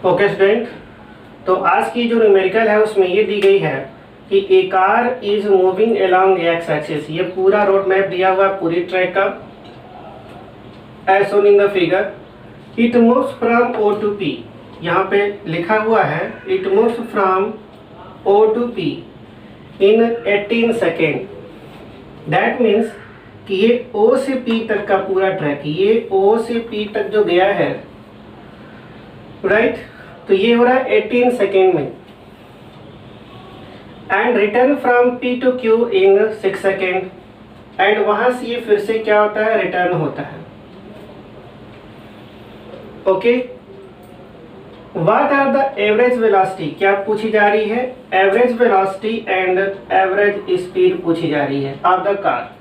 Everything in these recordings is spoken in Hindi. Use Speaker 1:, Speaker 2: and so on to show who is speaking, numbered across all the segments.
Speaker 1: ओके स्टूडेंट, तो आज की जो न्यूमेरिकल है उसमें ये दी गई है कि a car is moving along x axis. ये पूरा रोड मैप दिया हुआ है पूरी ट्रैक का, as shown in the figure. It moves from O to P, यहाँ पे लिखा हुआ है it moves from O to P in 18 second. That means कि ये ओ से पी तक का पूरा ट्रैक, ये ओ से पी तक जो गया है, राइट, तो ये हो रहा है 18 सेकेंड में। And return from P to Q in 6 second. And वहां से ये फिर से क्या होता है, रिटर्न होता है। Okay, what are the average velocity, क्या पूछी जा रही है, average velocity and average speed पूछी जा रही है ऑफ द कार।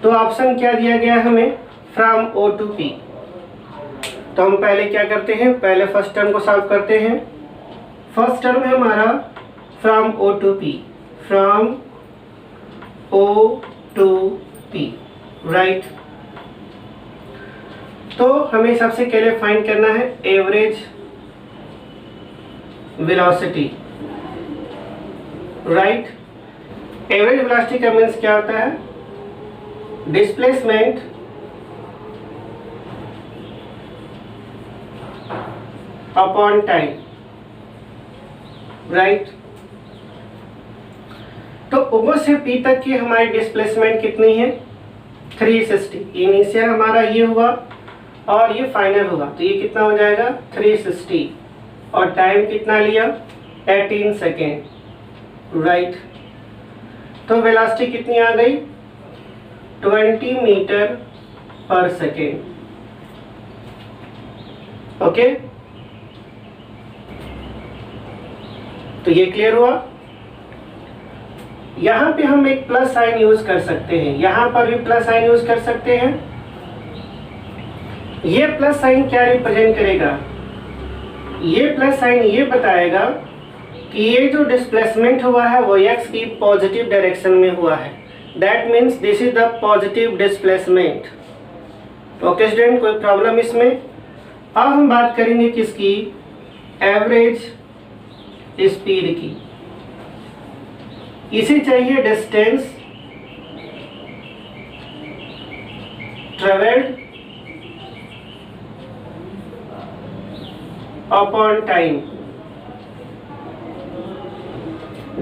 Speaker 1: तो ऑप्शन क्या दिया गया है हमें, फ्रॉम ओ टू पी। तो हम पहले क्या करते हैं, पहले फर्स्ट टर्म को सॉल्व करते हैं। फर्स्ट टर्म है हमारा from O to P, from O to P, right. तो हमें सबसे पहले फाइंड करना है average velocity, right. Average velocity का मीन्स क्या होता है, डिस्प्लेसमेंट अपॉन टाइम, राइट। तो ओ से पी तक की हमारी डिस्प्लेसमेंट कितनी है, 360। इनिशियल हमारा ये हुआ और ये फाइनल होगा, तो ये कितना हो जाएगा 360, और टाइम कितना लिया 18 सेकेंड, राइट। तो वेलोसिटी कितनी आ गई 20 मीटर पर सेकेंड। ओके, तो ये क्लियर हुआ। यहां पे हम एक प्लस साइन यूज कर सकते हैं, यहां पर भी प्लस साइन यूज कर सकते हैं। ये प्लस साइन क्या रिप्रेजेंट करेगा, ये प्लस साइन ये बताएगा कि ये जो डिस्प्लेसमेंट हुआ है वो एक्स की पॉजिटिव डायरेक्शन में हुआ है। That means this is the positive displacement. Okay student, कोई प्रॉब्लम इसमें। अब हम बात करेंगे किसकी, एवरेज स्पीड की। इसे चाहिए distance travelled upon time.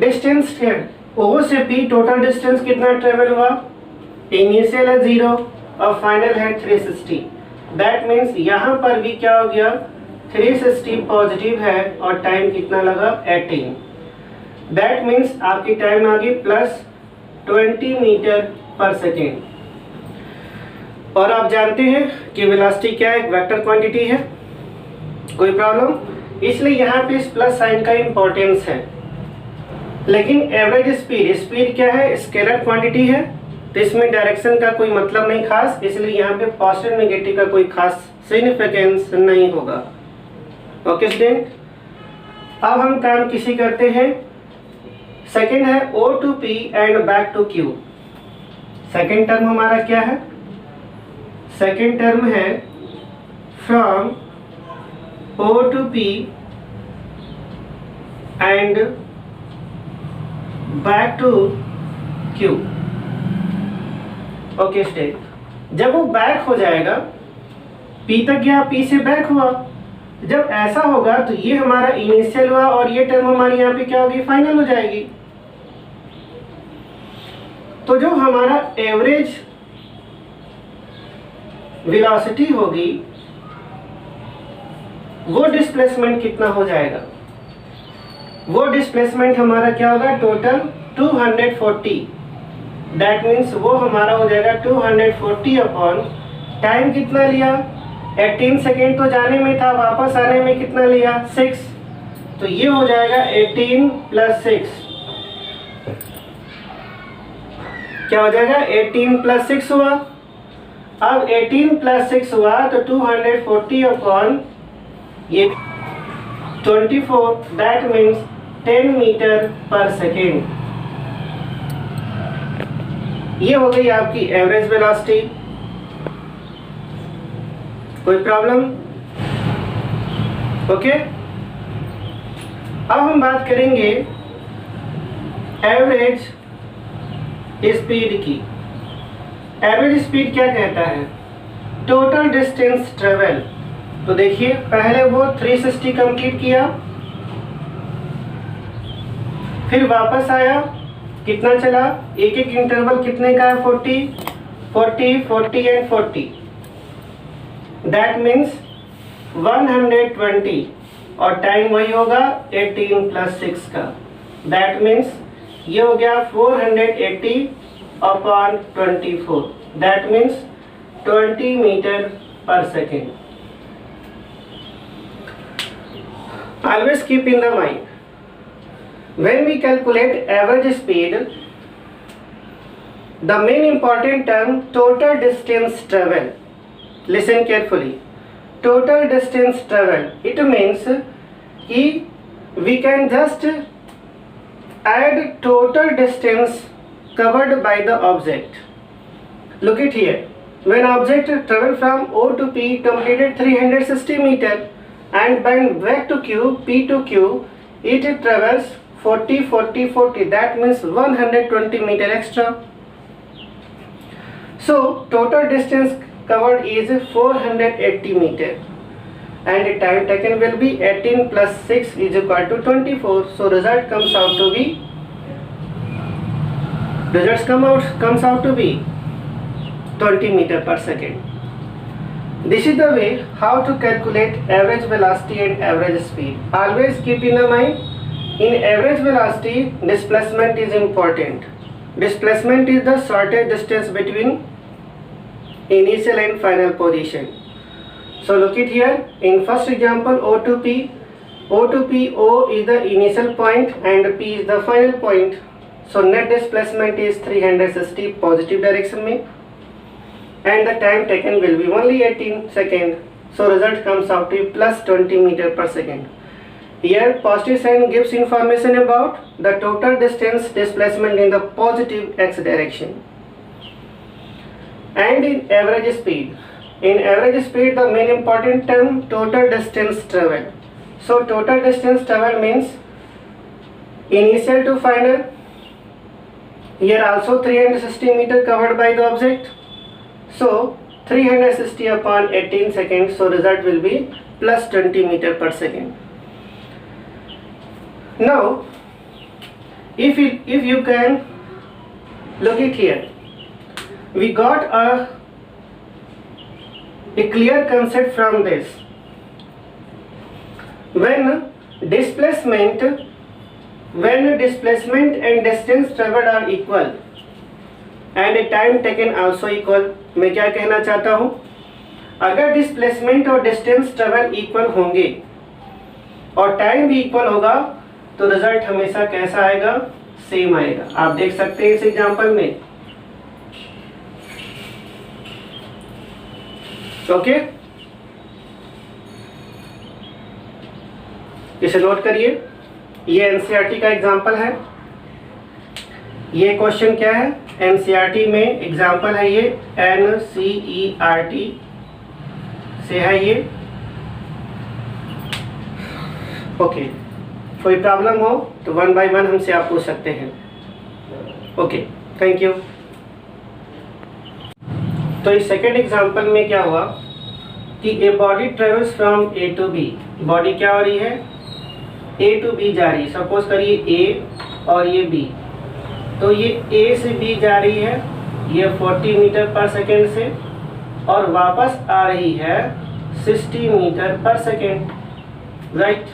Speaker 1: Distance है ओ से पी, टोटल डिस्टेंस कितना ट्रेवल हुआ, इनिशियल है 0 और फाइनल है 360। दैट मीन्स यहां पर भी क्या हो गया, 360 पॉजिटिव है और टाइम कितना लगा 18। दैट मीन्स आपकी टाइम आ गई प्लस 20 मीटर पर सेकेंड। और आप जानते हैं कि वेलोसिटी क्या है, एक वेक्टर क्वांटिटी है। कोई प्रॉब्लम, इसलिए यहाँ पे इस प्लस साइन का इंपॉर्टेंस है। लेकिन एवरेज स्पीड, स्पीड क्या है, स्केलर क्वांटिटी है, तो इसमें डायरेक्शन का कोई मतलब नहीं खास, इसलिए यहाँ पे पॉजिटिव नेगेटिव का कोई खास सिग्निफिकेंस नहीं होगा। ओके स्टूडेंट, अब हम काम किसी करते हैं। सेकंड है O to P and back to Q. Second term हमारा क्या है, सेकंड टर्म है from O to P and back to Q. Okay state, जब वो बैक हो जाएगा, पी तक गया, पी से बैक हुआ, जब ऐसा होगा तो ये हमारा इनिशियल हुआ और ये टर्म हमारी यहाँ पे क्या होगी, फाइनल हो जाएगी। तो जो हमारा एवरेज वेलोसिटी होगी वो डिस्प्लेसमेंट कितना हो जाएगा, वो डिस्प्लेसमेंट हमारा क्या होगा, टोटल 240। दैट मीन्स वो हमारा हो जाएगा 240 अपॉन टाइम कितना लिया 18 सेकेंड, तो जाने में था, वापस आने में कितना लिया 6, तो ये हो जाएगा 18 प्लस 6, क्या हो जाएगा 18 प्लस 6 हुआ। अब 18 प्लस 6 हुआ तो 240 अपॉन ये 24, दैट मीन्स 10 मीटर पर सेकेंड। ये हो गई आपकी एवरेज वेलोसिटी। कोई प्रॉब्लम? ओके, अब हम बात करेंगे एवरेज स्पीड की। एवरेज स्पीड क्या कहता है? Total distance travel. तो देखिए पहले वो 360 कंप्लीट किया, फिर वापस आया, कितना चला, एक एक इंटरवल कितने का है, 40 40 40 एंड 40, दैट मीन्स 120, और टाइम वही होगा 18 + 6 का, दैट मीन्स ये हो गया 480 अपॉन 24, दैट मीन्स 20 मीटर पर second. Always keep in the mind, when we calculate average speed, the main important term total distance travel. Listen carefully. Total distance travel, it means कि we can just add total distance covered by the object. Look it here. When object travel from O to P completed 360 meter and went back to Q, P to Q, it travels 40 40 40, that means 120 meter extra. So total distance covered is 480 meter and the time taken will be 18 plus 6 is equal to 24. So result comes out to be, comes out to be 20 meter per second. This is the way how to calculate average velocity and average speed. Always keep in mind, in average velocity, displacement is important. Displacement is the shortest distance between initial and final position. So look it here. In first example, O to P. O to P, O is the initial point and P is the final point. So net displacement is 360 positive direction में, and the time taken will be only 18 seconds. So result comes out to plus 20 meter per second. Here positive sign gives information about the total distance displacement in the positive x direction. And in average speed, the main important term total distance travel. So total distance travel means initial to final. Here also 360 meter covered by the object. So 360 upon 18 seconds. So result will be plus 20 meter per second. Now if you can look it here, we got a clear concept from this. When displacement and distance traveled are equal and time taken also equal, मैं क्या कहना चाहता हूँ, अगर डिस्प्लेसमेंट और डिस्टेंस ट्रेवल इक्वल होंगे और टाइम भी इक्वल होगा तो रिजल्ट हमेशा कैसा आएगा, सेम आएगा। आप देख सकते हैं इस एग्जांपल में। ओके, इसे नोट करिए, ये एनसीईआरटी का एग्जांपल है। ये क्वेश्चन क्या है, एनसीईआरटी में एग्जांपल है, ये एनसीईआरटी से है ये। ओके, कोई प्रॉब्लम हो तो 1 by 1 हमसे आप पूछ सकते हैं। Okay, thank you. तो इस सेकेंड एग्जांपल में क्या हुआ कि a body travels from A to B. Body क्या हो रही है, ए टू बी जा रही है। सपोज करिए ए और ये बी, तो ये ए से बी जा रही है, ये 40 मीटर पर सेकेंड से, और वापस आ रही है 60 मीटर पर सेकेंड, राइट।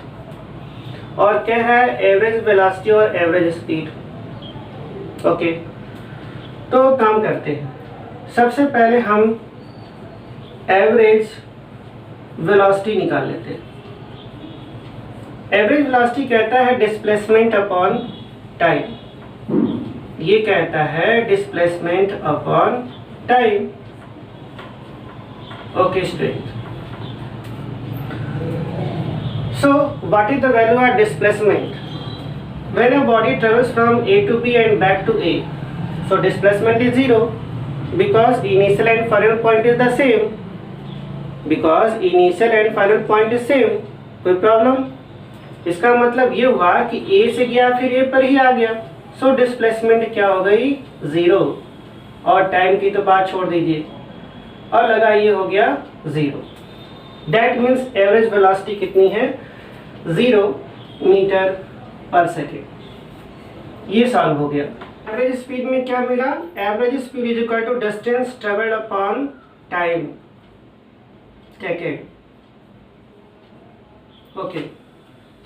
Speaker 1: और क्या है, एवरेज वेलोसिटी और एवरेज स्पीड। ओके, तो काम करते हैं। सबसे पहले हम एवरेज वेलोसिटी निकाल लेते हैं। एवरेज वेलोसिटी कहता है डिस्प्लेसमेंट अपॉन टाइम। ये कहता है displacement upon time. Okay student, so what is the value of displacement when a body travels from A to B and back to A? So displacement is 0 because initial and final point is the same, because initial and final point is same, कोई प्रॉब्लम? इसका मतलब ये हुआ कि ए से गया फिर ए पर ही आ गया, सो डिस्प्लेसमेंट क्या हो गई? 0। और टाइम की तो बात छोड़ दीजिए, और लगा ये हो गया 0। दैट मीन्स एवरेज वेलोसिटी कितनी है? 0 मीटर पर सेकेंड। ये सॉल्व हो गया। एवरेज स्पीड में क्या मिला? Average speed is equal to distance travelled upon time taken. Okay,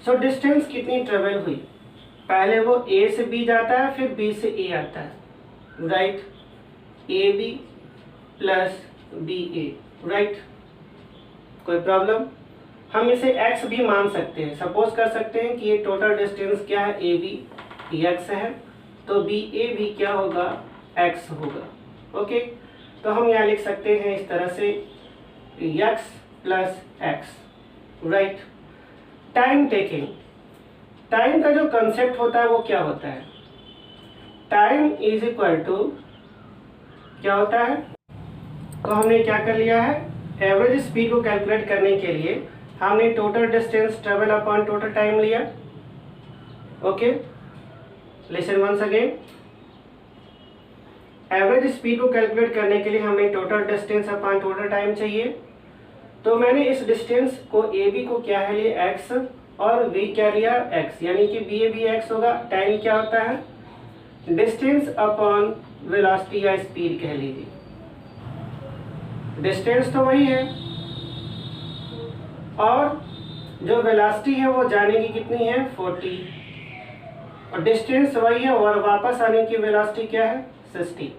Speaker 1: so distance कितनी ट्रेवल हुई? पहले वो ए से बी जाता है, फिर बी से ए आता है, right? A B plus B A, right? कोई प्रॉब्लम? हम इसे x भी मान सकते हैं। सपोज कर सकते हैं कि ये टोटल डिस्टेंस क्या है? ए बी x है, तो बी ए भी क्या होगा? x होगा। ओके, तो हम यहाँ लिख सकते हैं इस तरह से x plus x, right? Time taking, time का जो कंसेप्ट होता है वो क्या होता है? टाइम इज इक्वल टू क्या होता है? तो हमने क्या कर लिया है? एवरेज स्पीड को कैलकुलेट करने के लिए हमने total distance travel upon total time लिया। Okay, listen once again. Average speed को कैलकुलेट करने के लिए हमें total distance upon total time चाहिए। तो मैंने इस डिस्टेंस को ए बी को क्या है लिया? एक्स, और वी क्या लिया? एक्स, यानी कि बी ए भी एक्स होगा। टाइम क्या होता है? डिस्टेंस अपॉन वेलोसिटी या स्पीड कह लीजिए। डिस्टेंस तो वही है, और जो वेलोसिटी है वो जाने की कितनी है? 40, और डिस्टेंस वही है, और वापस आने की वेलोसिटी क्या है? 60।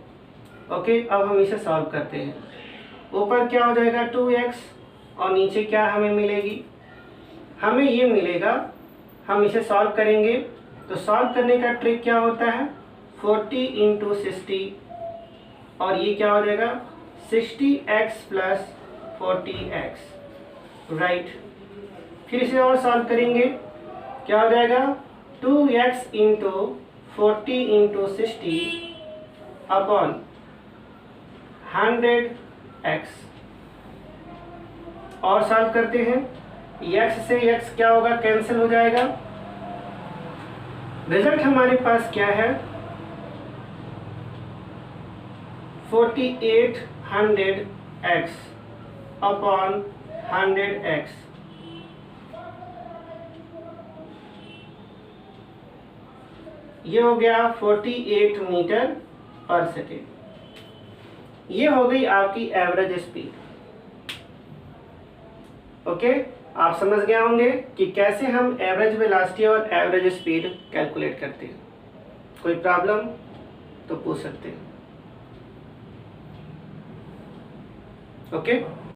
Speaker 1: ओके, अब हम इसे सॉल्व करते हैं। ऊपर क्या हो जाएगा? 2x, और नीचे क्या हमें मिलेगी? हमें ये मिलेगा, हम इसे सॉल्व करेंगे तो सॉल्व करने का ट्रिक क्या होता है? 40 इंटू 60, और ये क्या हो जाएगा? 60x plus 40x, right? फिर इसे और सॉल्व करेंगे, क्या हो जाएगा? 2x into 40 into 60 upon 100x, और सॉल्व करते हैं। x से x क्या होगा? कैंसिल हो जाएगा। रिजल्ट हमारे पास क्या है? 4800x upon 100x। ये हो गया 48 मीटर पर सेकेंड। ये हो गई आपकी एवरेज स्पीड। ओके, आप समझ गए होंगे कि कैसे हम एवरेज वेलोसिटी और एवरेज स्पीड कैलकुलेट करते हैं। कोई प्रॉब्लम तो पूछ सकते हैं। ओके।